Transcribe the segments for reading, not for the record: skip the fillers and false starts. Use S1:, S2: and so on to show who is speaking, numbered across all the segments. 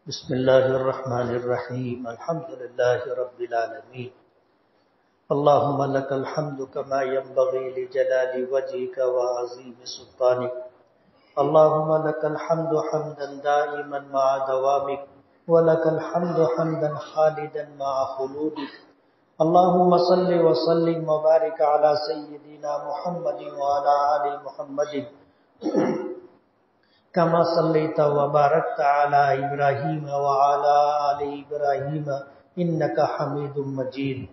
S1: بسم الله الرحمن الرحيم الحمد لله رب العالمين اللهم لك الحمد كما ينبغي لجلال وجهك وعظيم سلطانك اللهم لك الحمد حمدا دائما مع دوامك ولك الحمد حمدا خالدا مع خلودك اللهم صل وسلم وبارك على سيدنا محمد وعلى آل محمد كما صليت وباركت على إبراهيم وعلى آل إبراهيم إنك حميد مجيد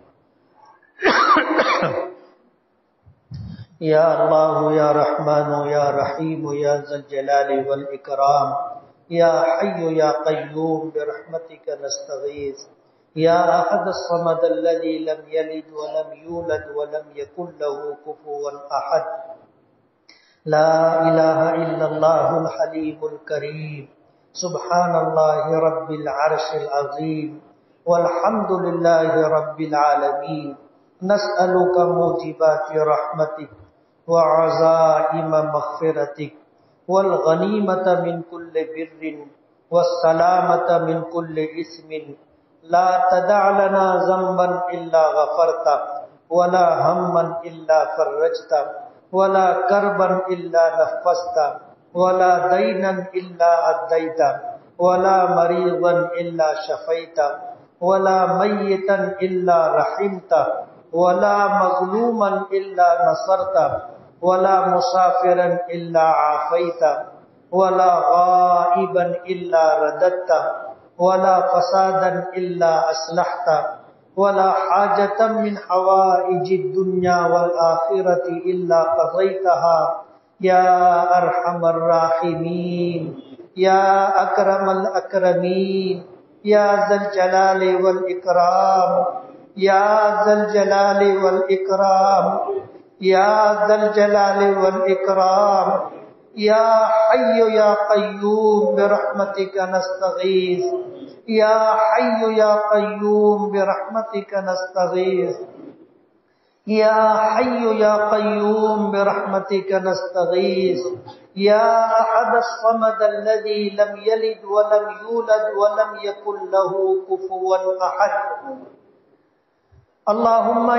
S1: يا الله يا رحمن يا رحيم يا ذا الجلال والإكرام يا حي يا قيوم برحمتك نستغيث يا أحد الصمد الذي لم يلد ولم يولد ولم يكن له كفوا أحد لا إله إلا الله الحليم الكريم سبحان الله رب العرش العظيم والحمد لله رب العالمين نسألك موجبات رحمتك وعزائم مغفرتك والغنيمة من كل بر والسلامة من كل إثم لا تدع لنا ذنبا إلا غفرته ولا هما إلا فرجته ولا كربا إلا نفسته ولا دينا إلا أديته ولا مريضا إلا شفيته ولا ميتا إلا رحمته ولا مظلوما إلا نصرته ولا مسافرا إلا عافيته ولا غائبا إلا رددته ولا فسادا إلا أصلحته ولا حاجة من حوائج الدنيا والآخرة إلا قضيتها يا أرحم الراحمين يا أكرم الأكرمين يا ذا الجلال والإكرام يا ذا الجلال والإكرام يا ذا الجلال والإكرام يا حي يا قيوم برحمتك نستغيث يا حي يا قيوم برحمتك نستغيث يا حي يا قيوم برحمتك نستغيث يا أحد الصمد الذي لم يلد ولم يولد ولم يكن له كفوا أحد اللهم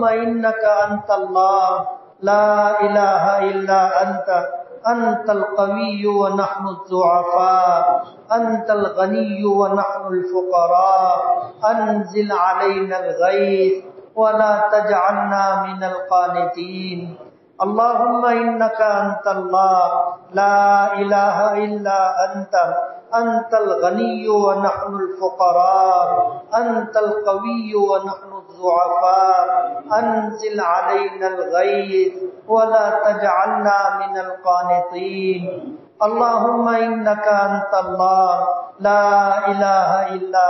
S1: إنك أنت الله لا إله إلا أنت القوي ونحن الضعفاء أنت الغني ونحن الفقراء أنزل علينا الغيث ولا تجعلنا من القانتين اللهم إنك أنت الله لا إله إلا أنت الغني ونحن الفقراء أنت القوي ونحن الضعفاء أنزل علينا الغيث ولا تجعلنا من القانطين اللهم إنك أنت الله لا إله إلا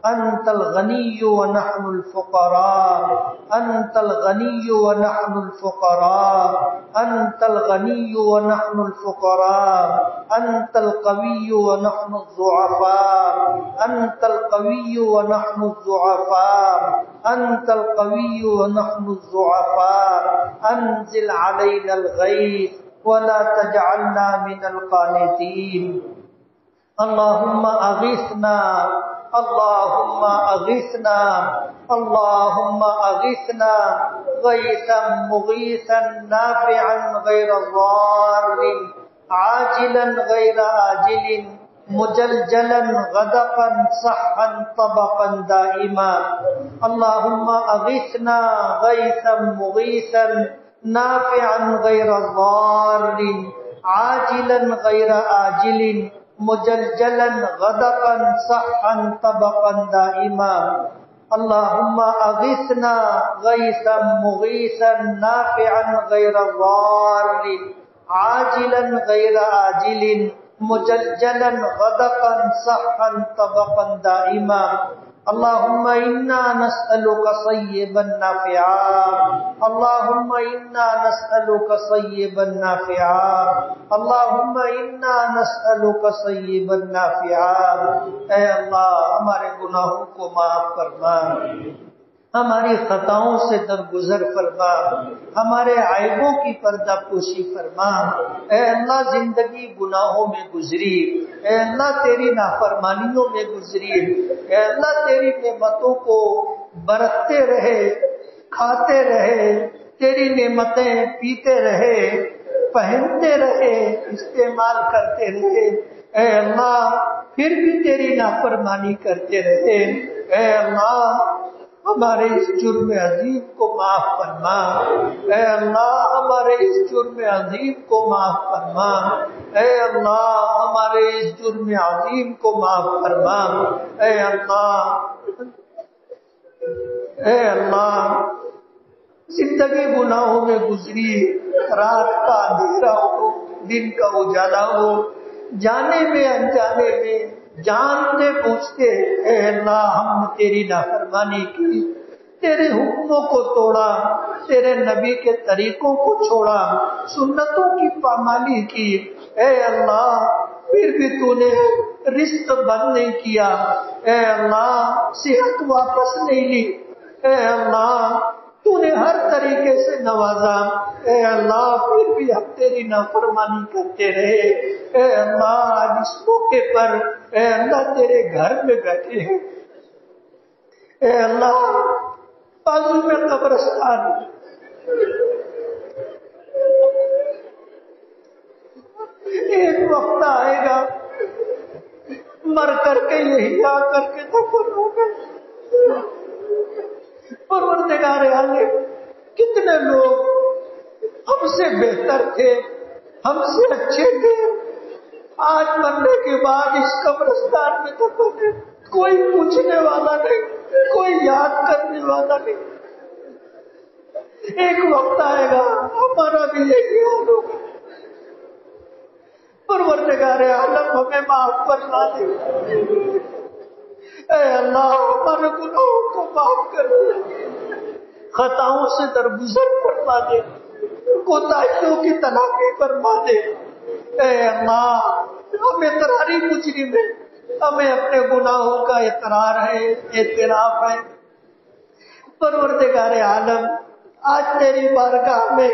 S1: أنت الغني ونحن الفقراء أنت الغني ونحن الفقراء أنت الغني ونحن الفقراء أنت القوي ونحن الضعفاء أنت القوي ونحن الضعفاء أنت القوي ونحن الضعفاء أنزل علينا الغيث ولا تجعلنا من القانتين اللهم أغثنا اللهم أغثنا اللهم أغثنا غيثا مغيثا نافعا غير ضار عاجلا غير آجل مجلجلا غدقا صحا طبقا دائما اللهم أغثنا غيثا مغيثا نافعا غير ضار عاجلا غير آجل مجلجلا غدقا صحا طبقا دائما اللهم أغثنا غيثا مغيثا نافعا غير ضار عاجلا غير آجل مجلجلا غدقا صحا طبقا دائما اللهم إنا نسألك صيبا نافعا اللهم إنا نسألك صيبا نافعا اللهم إنا نسألك صيبا نافعا اے اللہ ہمارے گناہوں کو معاف فرما ہماری خطاؤں سے درگزر فرما، ہمارے عیبوں کی پردہ پوشی فرما۔ اے اللہ زندگی گناہوں میں گزری، اے اللہ تیری نافرمانیوں میں گزری، اے اللہ تیری نعمتوں کو برتتے رہے، کھاتے رہے، تیری نعمتیں پیتے رہے، پہنتے رہے، استعمال کرتے رہے، اے اللہ پھر بھی تیری نافرمانی کرتے رہے۔ اے اللہ ہمارے اس جرم عظیم کو معاف فرما، اے اللہ ہمارے اس جرم عظیم کو معاف فرما، اے اللہ ہمارے اس جرم عظیم کو معاف فرما۔ اے اللہ، اے اللہ زندگی گناہوں میں گزری، رات کا اندھیرا ہو، دن کا اجالا ہو، جانے میں انجانے میں، جانتے بوجھتے، اے اللہ ہم نے تیری نافرمانی کی، تیرے حکموں کو توڑا، تیرے نبی کے طریقوں کو چھوڑا، سنتوں کی پامالی کی، اے اللہ پھر بھی تو نے رزق بند نہیں کیا، اے اللہ صحت واپس نہیں لی، اے اللہ تو نے ہر طریقے سے نوازا، اے اللہ پھر بھی ہم تیری نافرمانی کرتے رہے۔ اے اللہ آج اس موقع پر اے اللہ تیرے گھر میں بیٹھے ہیں، اے اللہ بازو میں قبرستان، ایک وقت آئے گا مر کر کے یہی آ کر کے دفن ہو گئے۔ پروردگار عالم کتنے لوگ ہم سے بہتر تھے، ہم سے اچھے تھے، آج مرنے کے بعد اس قبرستان میں دفن ہے، کوئی پوچھنے والا نہیں، کوئی یاد کرنے والا نہیں۔ ایک وقت آئے گا ہمارا بھی یہی حال ہوگا۔ پروردگار عالم ہمیں معاف فرما دے، اے اللہ ہمارے گناہوں کو معاف کر دے، خطاؤں سے درگزر فرما دے، کوتاہیوں کی تلافی فرما دے۔ اے اللہ ہم اقراری مجرم ہیں، ہمیں اپنے گناہوں کا اقرار ہے، اعتراف ہے۔ پروردگار عالم آج تیری بارگاہ میں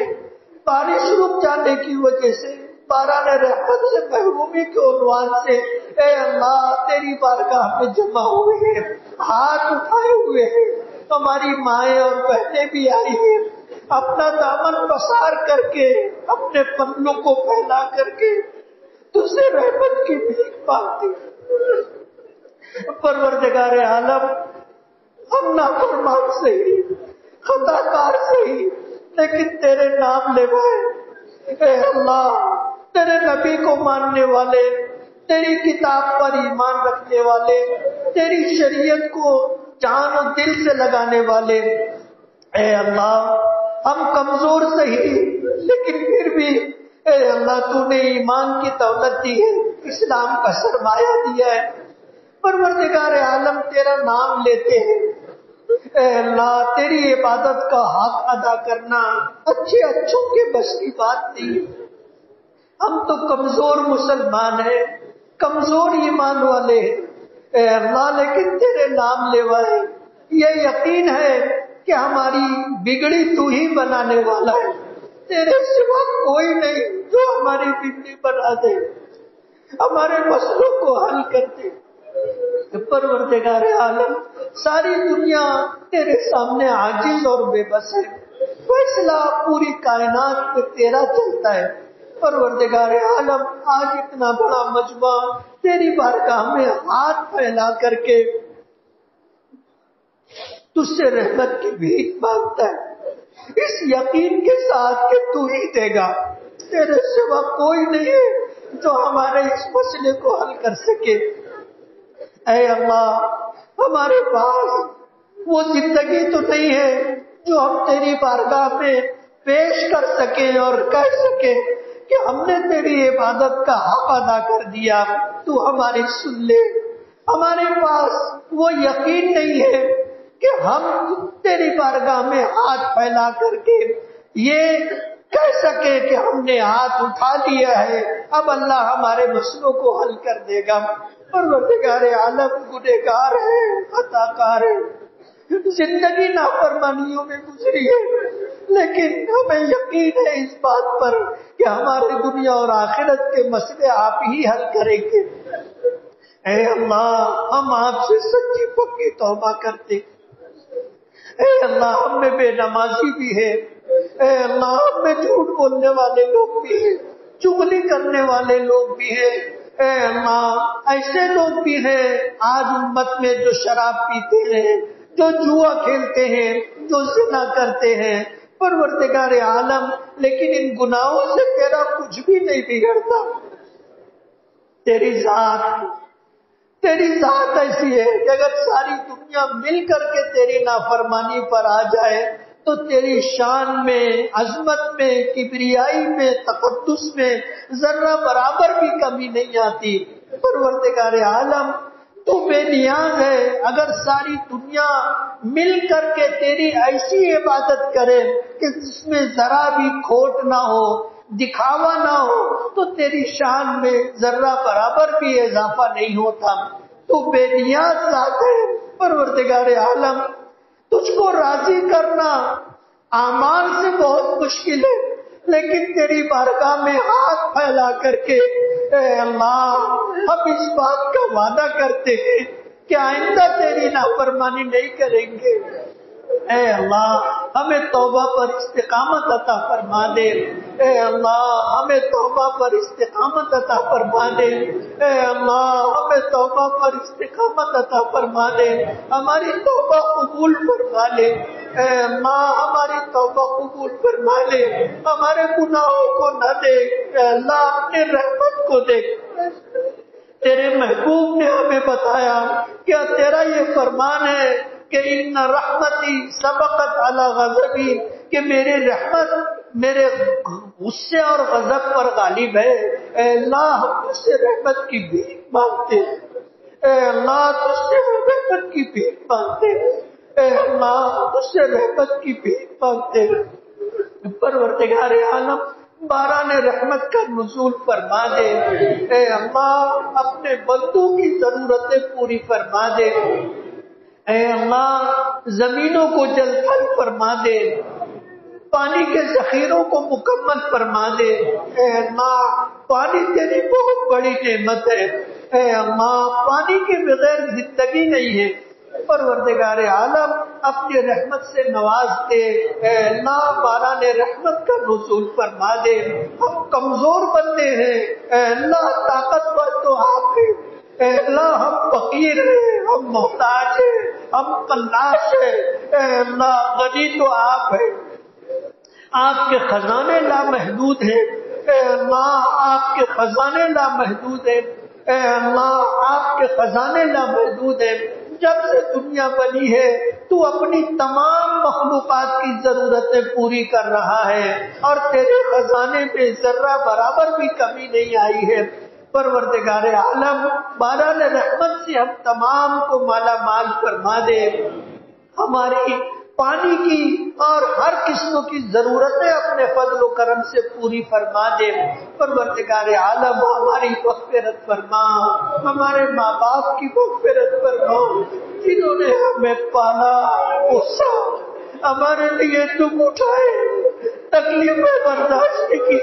S1: بارش رک جانے کی وجہ سے، باران رحمت سے محرومی کے عنوان سے، اے اللہ تیری بارگاہ میں جمع ہوئے ہیں، ہاتھ اٹھائے ہوئے ہیں، ہماری مائیں اور بہنیں بھی آئی ہیں، اپنا دامن پسار کر کے، اپنے پلوں کو پھیلا کر کے تجھ سے رحمت کی بھیک مانگتی۔ پروردگار عالم ہم نافرمان صحیح، خطا کار صحیح، لیکن تیرے نام لیوائے، اے اللہ تیرے نبی کو ماننے والے، تیری کتاب پر ایمان رکھنے والے، تیری شریعت کو جان و دل سے لگانے والے، اے اللہ ہم کمزور صحیح لیکن پھر بھی اے اللہ تو نے ایمان کی دولت دی ہے، اسلام کا سرمایہ دیا ہے۔ پروردگار عالم تیرا نام لیتے ہیں، اے اللہ تیری عبادت کا حق ادا کرنا اچھے اچھوں کے بس کی بات نہیں، ہم تو کمزور مسلمان ہیں، کمزور ایمان والے ہیں، اے اللہ لیکن تیرے نام لیوائے یہ یقین ہے کہ ہماری بگڑی تو ہی بنانے والا ہے، تیرے سوا کوئی نہیں جو ہماری بگڑی بنا دے، ہمارے مسئلوں کو حل کر دے۔ پروردگار عالم ساری دنیا تیرے سامنے عاجز اور بے بس ہے، فیصلہ پوری کائنات میں تیرا چلتا ہے۔ پروردگار عالم آج اتنا بڑا مجمع تیری بارگاہ میں ہاتھ پھیلا کر کے تجھ سے رحمت کی بھیک مانگتا ہے، اس یقین کے ساتھ کہ تو ہی دے گا، تیرے سوا کوئی نہیں ہے جو ہمارے اس مسئلے کو حل کر سکے۔ اے اللہ ہمارے پاس وہ زندگی تو نہیں ہے جو ہم تیری بارگاہ میں پیش کر سکیں اور کہہ سکیں کہ ہم نے تیری عبادت کا حق ادا کر دیا، تو ہماری سن لے۔ ہمارے پاس وہ یقین نہیں ہے کہ ہم تیری بارگاہ میں ہاتھ پھیلا کر کے یہ کہہ سکے کہ ہم نے ہاتھ اٹھا لیا ہے، اب اللہ ہمارے مسئلوں کو حل کر دے گا۔ پروردگار عالم گنہگار ہے، خطا کار ہے، زندگی نافرمانیوں میں گزری ہے، لیکن ہمیں یقین ہے اس بات پر کہ ہمارے دنیا اور آخرت کے مسئلے آپ ہی حل کریں گے۔ اے اللہ، ہم آپ سے سچی پکی توبہ کرتے، اے اللہ ہم میں بے نمازی بھی ہے، اے اللہ ہم میں جھوٹ بولنے والے لوگ بھی ہیں، چغلی کرنے والے لوگ بھی ہیں، اے اللہ ایسے لوگ بھی ہیں آج امت میں جو شراب پیتے ہیں، جو جوا کھیلتے ہیں، جو زنا کرتے ہیں۔ پروردگار عالم، لیکن ان گناہوں سے تیرا کچھ بھی نہیں بگڑتا۔ تیری ذات ایسی ہے کہ اگر ساری دنیا مل کر کے تیری نافرمانی پر آ جائے تو تیری شان میں، عظمت میں، کبریائی میں، تقدس میں ذرہ برابر بھی کمی نہیں آتی۔ پروردگار عالم، تو بے نیاز ہے، اگر ساری دنیا مل کر کے تیری ایسی عبادت کرے کہ جس میں ذرا بھی کھوٹ نہ ہو، دکھاوا نہ ہو، تو تیری شان میں ذرہ برابر بھی اضافہ نہیں ہوتا۔ تو بے نیاز ذات ہے پروردگار عالم، تجھ کو راضی کرنا اعمال سے بہت مشکل ہے، لیکن تیری بارگاہ میں ہاتھ پھیلا کر کے اے اللہ ہم اس بات کا وعدہ کرتے ہیں کہ آئندہ تیری نافرمانی نہیں کریں گے۔ اے اللہ ہمیں توبہ پر استقامت عطا فرما دے، اے اللہ ہمیں توبہ پر استقامت عطا فرما دے، اے اللہ ہمیں توبہ پر استقامت عطا فرما دے، ہماری توبہ قبول فرما لے، اے اللہ ہماری توبہ قبول فرما لے، ہمارے گناہوں کو نہ دیکھ، اے اللہ اپنے رحمت کو دیکھ۔ تیرے محبوب نے ہمیں بتایا، کیا تیرا یہ فرمان ہے کہ ان رحمتی سبقت علی غضبی، کہ میری رحمت میرے غصے اور غضب پر غالب ہے۔ اے اللہ ہم تجھ سے رحمت کی بھیک مانگتے ہیں، اے اللہ تجھ سے رحمت کی بھیک مانگتے ہیں، اے اللہ تجھ سے رحمت کی بھیک مانگتے ہیں۔ پروردگار عالم باران رحمت کا نزول فرما دے، اے اللہ اپنے بندوں کی ضرورتیں پوری فرما دے، اے اللہ زمینوں کو جل تھل فرما دے، پانی کے ذخیروں کو مکمل فرما دے، اے اللہ پانی تیری بہت بڑی نعمت ہے، اے اللہ پانی کے بغیر زندگی نہیں ہے۔ پروردگار عالم اپنی رحمت سے نواز دے، اے اللہ باران رحمت کا نزول فرما دے۔ ہم کمزور بندے ہیں، اے اللہ طاقتور تو آپ ہیں، اے اللہ ہم فقیر ہیں، ہم محتاج ہیں، ہم قلاش ہیں، اے اللہ غنی تو آپ ہیں، آپ کے خزانے لامحدود ہیں، اے اللہ آپ کے خزانے لامحدود ہیں، اے اللہ آپ کے خزانے لامحدود ہیں۔ جب سے دنیا بنی ہے تو اپنی تمام مخلوقات کی ضرورتیں پوری کر رہا ہے اور تیرے خزانے میں ذرہ برابر بھی کمی نہیں آئی ہے۔ پروردگار عالم باران رحمت سے ہم تمام کو مالا مال فرما دے، ہماری پانی کی اور ہر قسم کی ضرورتیں اپنے فضل و کرم سے پوری فرما دے۔ پروردگار عالم ہماری مغفرت فرما، ہمارے ماں باپ کی مغفرت فرما جنہوں نے ہمیں پالا پوسا، ہمارے لیے دکھ اٹھائے، تکلیفیں برداشت کی،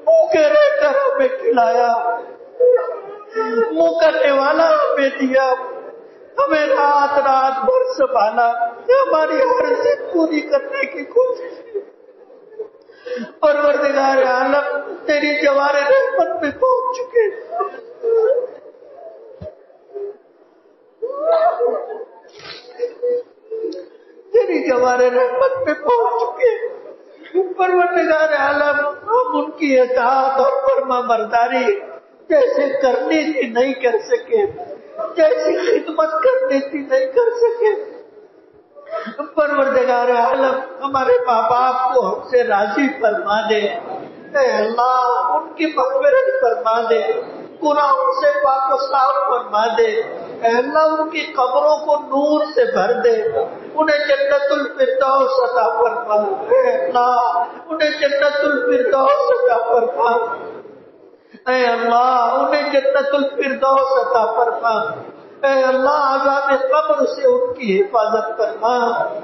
S1: بھوکے رہ کر ہمیں کھلایا، منہ کرنے والا ہمیں دیا، ہمیں رات رات بھر سنبھالا، ہماری ہر ضد پوری کرنے کی کوشش کی۔ پروردگار عالم تیری جوار رحمت میں پہنچ چکے، تیری جوار رحمت میں پہنچ چکے۔ پروردگار عالم ہم ان کی اطاعت اور فرما برداری جیسے کرنی تھی نہیں کر سکے، جیسی خدمت کرنی تھی نہیں کر سکے۔ پروردگار عالم ہمارے ماں باپ کو ہم سے راضی فرما دے، اے اللہ ان کی مغفرت فرما دے، گناہوں سے پاک و صاف فرما دے، اے اللہ ان کی قبروں کو نور سے بھر دے، انہیں جنت الفردوس عطا فرما، اے اللہ انہیں جنت الفردوس عطا فرما، اے اللہ انہیں جنت الفردوس عطا فرما۔ اے اللہ عذاب قبر سے ان کی حفاظت فرما،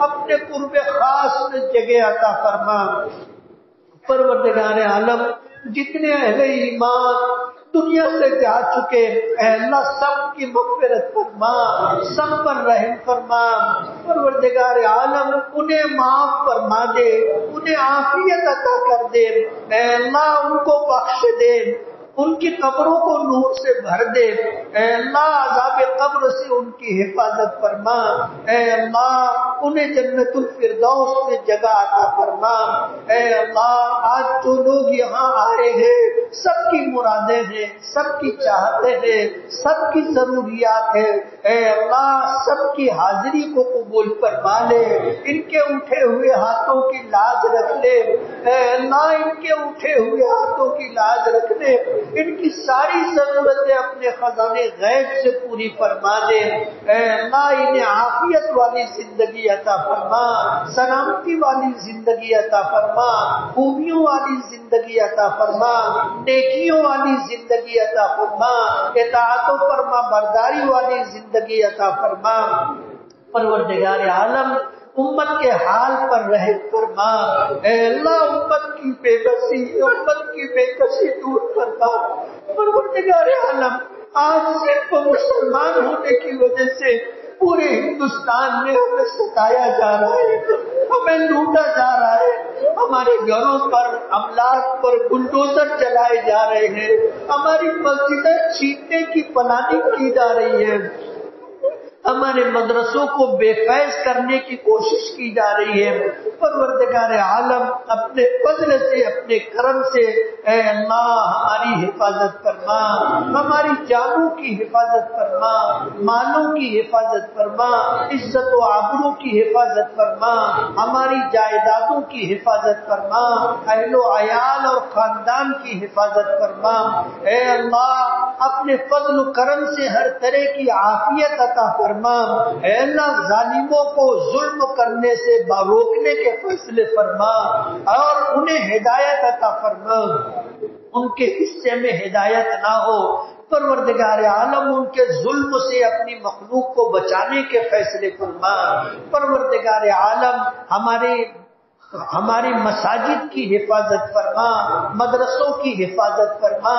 S1: اپنے قرب خاص میں جگہ عطا فرما۔ پروردگار عالم جتنے اہل ایمان دنیا سے جا چکے، اے اللہ سب کی مغفرت فرما، سب پر رحم فرما۔ پروردگار عالم انہیں معاف فرما دے، انہیں عافیت عطا کر دے، اے اللہ ان کو بخش دے، ان کی قبروں کو نور سے بھر دے، اے اللہ عذاب قبر سے ان کی حفاظت فرما، اے اللہ انہیں جنت الفردوس میں جگہ عطا فرما۔ اے اللہ آج جو لوگ یہاں آئے ہیں سب کی مرادیں ہیں، سب کی چاہتے ہیں، سب کی ضروریات ہیں، اے اللہ سب کی حاضری کو قبول فرما لے، ان کے اٹھے ہوئے ہاتھوں کی لاج رکھ لے، اے اللہ ان کے اٹھے ہوئے ہاتھوں کی لاج رکھ لے، ان کی ساری ضرورتیں اپنے خزانے غیب سے پوری فرما دے، اے اللہ انہیں عافیت والی زندگی عطا فرما، سلامتی والی زندگی عطا فرما، خوبیوں والی زندگی عطا فرما، نیکیوں والی زندگی عطا فرما، اطاعت و فرما برداری والی زندگی عطا فرما۔ پروردگار عالم امت کے حال پر رحم فرما، اے اللہ امت کی بے بسی، امت کی بے کسی دور فرما۔ پروردگار عالم آج صرف مسلمان ہونے کی وجہ سے پورے ہندوستان میں ہمیں ستایا جا رہا ہے، ہمیں لوٹا جا رہا ہے، ہمارے گھروں پر املاک پر بلڈوزر چلائے جا رہے ہیں، ہماری مسجدیں چھیننے کی پلاننگ کی جا رہی ہے، ہمارے مدرسوں کو بے فیض کرنے کی کوشش کی جا رہی ہے۔ پروردگار عالم اپنے فضل سے، اپنے کرم سے اے اللہ ہماری حفاظت فرما، ہماری جانوں کی حفاظت فرما، مالوں کی حفاظت فرما، عزت و آبرو کی حفاظت فرما، ہماری جائیدادوں کی حفاظت فرما، اہل و عیال اور خاندان کی حفاظت فرما۔ اے اللہ اپنے فضل و کرم سے ہر طرح کی عافیت عطا فرما، اے اللہ ظالموں کو ظلم کرنے سے روکنے کے فیصلے فرما اور انہیں ہدایت عطا فرما، ان کے حصے میں ہدایت نہ ہو۔ پروردگار عالم ان کے ظلم سے اپنی مخلوق کو بچانے کے فیصلے فرما۔ پروردگار عالم ہماری مساجد کی حفاظت فرما، مدرسوں کی حفاظت فرما،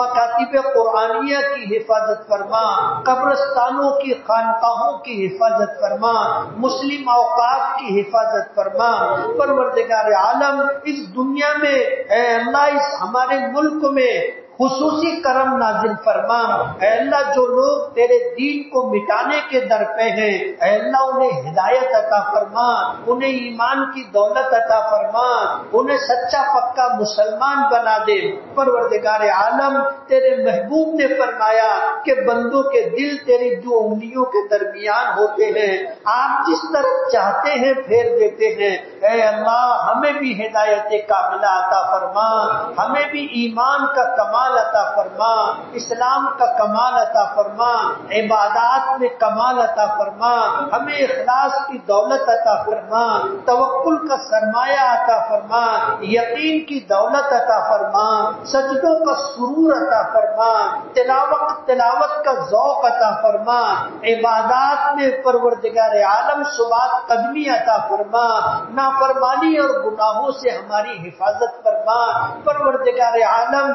S1: مکاتب قرآنیہ کی حفاظت فرما، قبرستانوں کی خانقاہوں کی حفاظت فرما، مسلم اوقاف کی حفاظت فرما۔ پروردگار عالم اس دنیا میں اے اللہ اس ہمارے ملک میں خصوصی کرم نازل فرما، اے اللہ جو لوگ تیرے دین کو مٹانے کے در پہ ہیں اے اللہ انہیں ہدایت عطا فرما، انہیں ایمان کی دولت عطا فرما، انہیں سچا پکا مسلمان بنا دے۔ پروردگار عالم تیرے محبوب نے فرمایا کہ بندوں کے دل تیری دو انگلیوں کے درمیان ہوتے ہیں، آپ جس طرف چاہتے ہیں پھیر دیتے ہیں۔ اے اللہ ہمیں بھی ہدایت کاملہ عطا فرما، ہمیں بھی ایمان کا کمال عطا فرما، اسلام کا کمال عطا فرما، عبادات میں کمال عطا فرما، ہمیں اخلاص کی دولت عطا فرما، توکل کا سرمایہ عطا فرما، یقین کی دولت عطا فرما، سجدوں کا سرور عطا فرما، تلاوت کا ذوق عطا فرما، عبادات میں پروردگار عالم ثبات قدمی عطا فرما، نافرمانی اور گناہوں سے ہماری حفاظت فرما۔ پروردگار عالم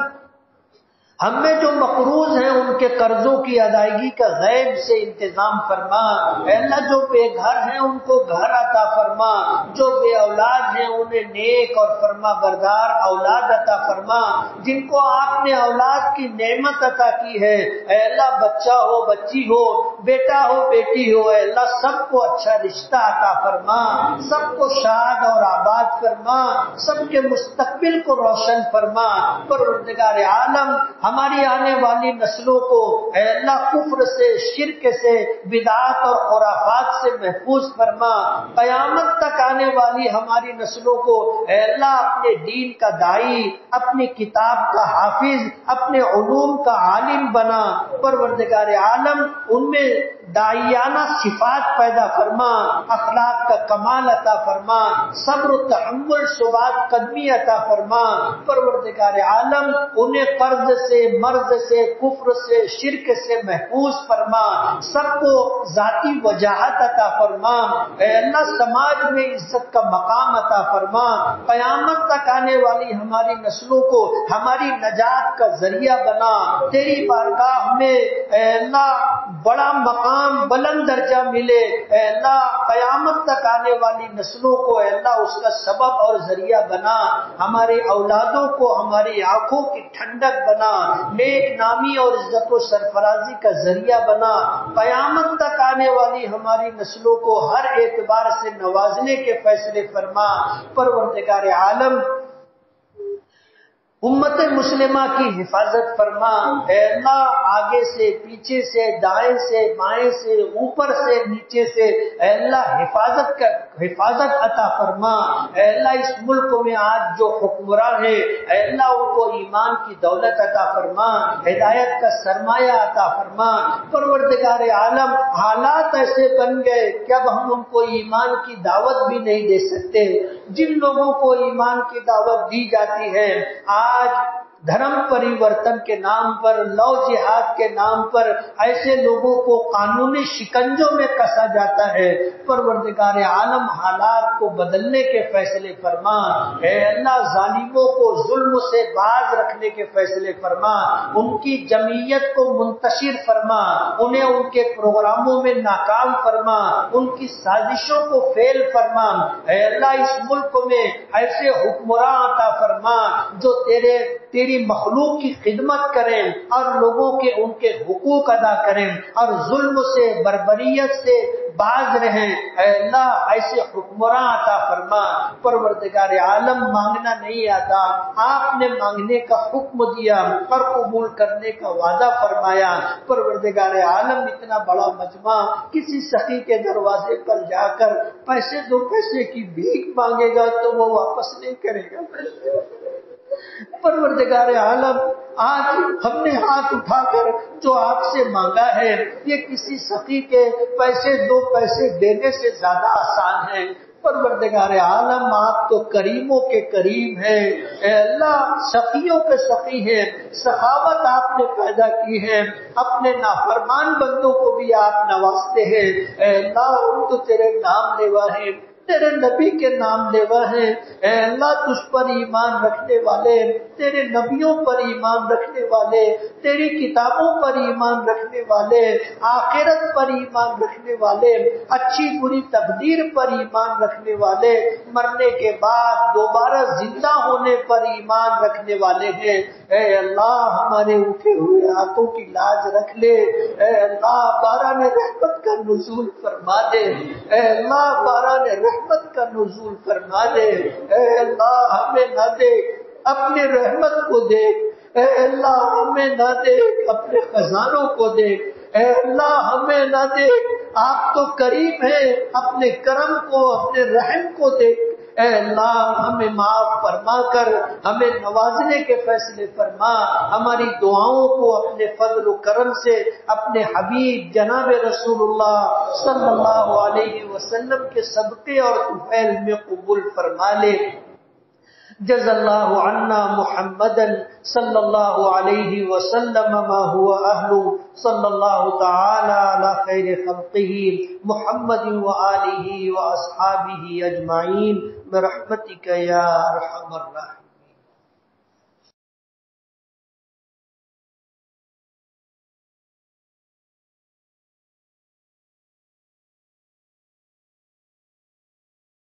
S1: ہم میں جو مقروض ہیں ان کے قرضوں کی ادائیگی کا غیب سے انتظام فرما، اے اللہ جو بے گھر ہیں ان کو گھر عطا فرما، جو بے اولاد ہیں انہیں نیک اور فرما بردار اولاد عطا فرما، جن کو آپ نے اولاد کی نعمت عطا کی ہے اے اللہ بچہ ہو بچی ہو بیٹا ہو بیٹی ہو اے اللہ سب کو اچھا رشتہ عطا فرما، سب کو شاد اور آباد فرما، سب کے مستقبل کو روشن فرما۔ پروردگار عالم ہماری آنے والی نسلوں کو اے اللہ کفر سے، شرک سے، بدعات اور خرافات سے محفوظ فرما، قیامت تک آنے والی ہماری نسلوں کو اے اللہ اپنے دین کا داعی، اپنی کتاب کا حافظ، اپنے علوم کا عالم بنا۔ پروردگار عالم ان میں داعیانہ صفات پیدا فرما، اخلاق کا کمال عطا فرما، صبر و تحمل ثبات قدمی عطا فرما۔ پروردگار عالم انہیں قرض سے، سے، مرض سے، کفر سے، شرک سے محفوظ فرما، سب کو ذاتی وجاہت عطا فرما، اے اللہ سماج میں عزت کا مقام عطا فرما، قیامت تک آنے والی ہماری نسلوں کو ہماری نجات کا ذریعہ بنا، تیری بارگاہ میں اے اللہ بڑا مقام، بلند درجہ ملے، اے اللہ قیامت تک آنے والی نسلوں کو اے اللہ اس کا سبب اور ذریعہ بنا، ہمارے اولادوں کو ہماری آنکھوں کی ٹھنڈک بنا، نیک نامی اور عزت و سرفرازی کا ذریعہ بنا، قیامت تک آنے والی ہماری نسلوں کو ہر اعتبار سے نوازنے کے فیصلے فرما۔ پروردگار عالم امت مسلمہ کی حفاظت فرما، اے اللہ آگے سے، پیچھے سے، دائیں سے، بائیں سے، اوپر سے، نیچے سے، اے اللہ حفاظت عطا فرما، اے اللہ اس ملک میں آج جو حکمراں ہیں اے اللہ ان کو ایمان کی دولت عطا فرما، ہدایت کا سرمایہ عطا فرما۔ پروردگار عالم حالات ایسے بن گئے کہ اب ہم ان کو ایمان کی دعوت بھی نہیں دے سکتے، جن لوگوں کو ایمان کی دعوت دی جاتی ہے آج دھرم پریورتن کے نام پر، لو جہاد کے نام پر ایسے لوگوں کو قانونی شکنجوں میں کسا جاتا ہے۔ پروردگار عالم حالات کو بدلنے کے فیصلے فرما، اے اللہ ظالموں کو ظلم سے باز رکھنے کے فیصلے فرما، ان کی جمعیت کو منتشر فرما، انہیں ان کے پروگراموں میں ناکام فرما، ان کی سازشوں کو فیل فرما، اے اللہ اس ملک میں ایسے حکمراں عطا فرما جو تیری مخلوق کی خدمت کریں اور لوگوں کے ان کے حقوق ادا کریں اور ظلم سے، بربریت سے باز رہیں، اے اللہ ایسے حکمراں عطا فرما۔ پروردگار عالم مانگنا نہیں آتا، آپ نے مانگنے کا حکم دیا اور قبول کرنے کا وعدہ فرمایا۔ پروردگار عالم اتنا بڑا مجمع کسی سخی کے دروازے پر جا کر پیسے دو پیسے کی بھیک مانگے گا تو وہ واپس نہیں کرے گا۔ پروردگار عالم آج ہم نے ہاتھ اٹھا کر جو آپ سے مانگا ہے یہ کسی سخی کے پیسے دو پیسے دینے سے زیادہ آسان ہے۔ پروردگار عالم آپ تو کریموں کے کریم ہیں، اے اللہ سخیوں کے سخی ہیں، سخاوت آپ نے پیدا کی ہے، اپنے نافرمان بندوں کو بھی آپ نوازتے ہیں، اے اللہ ہم تو تیرے نام لیوا ہیں، تیرے نبی کے نام لیوا ہیں، اے اللہ تجھ پر ایمان رکھنے والے، تیرے نبیوں پر ایمان رکھنے والے، تیری کتابوں پر ایمان رکھنے والے، آخرت پر ایمان رکھنے والے، اچھی بری تقدیر پر ایمان رکھنے والے، مرنے کے بعد دوبارہ زندہ ہونے پر ایمان رکھنے والے ہیں۔ اے اللہ ہمارے اٹھے ہوئے ہاتھوں کی لاج رکھ لے، اے اللہ باران رحمت کا نزول فرما دے، اے اللہ باران رحمت کا نزول فرما دے، اے اللہ ہمیں نہ دیکھ اپنے رحمت کو دیکھ، اے اللہ ہمیں نہ دیکھ اپنے خزانوں کو دیکھ، اے اللہ ہمیں نہ دیکھ، آپ تو کریم ہیں، اپنے کرم کو اپنے رحم کو دیکھ، اے اللہ ہمیں معاف فرما کر ہمیں نوازنے کے فیصلے فرما، ہماری دعاؤں کو اپنے فضل و کرم سے اپنے حبیب جناب رسول اللہ صلی اللہ علیہ وسلم کے صدقے اور طفیل میں قبول فرما لے۔ جزا اللہ عنا محمدا صلی اللہ علیہ وسلم ما هو اہل صلی اللہ تعالی علی خیر خلقہ محمد وآلہ واصحابہ اجمعین برحمتک یا ارحم الراحمین۔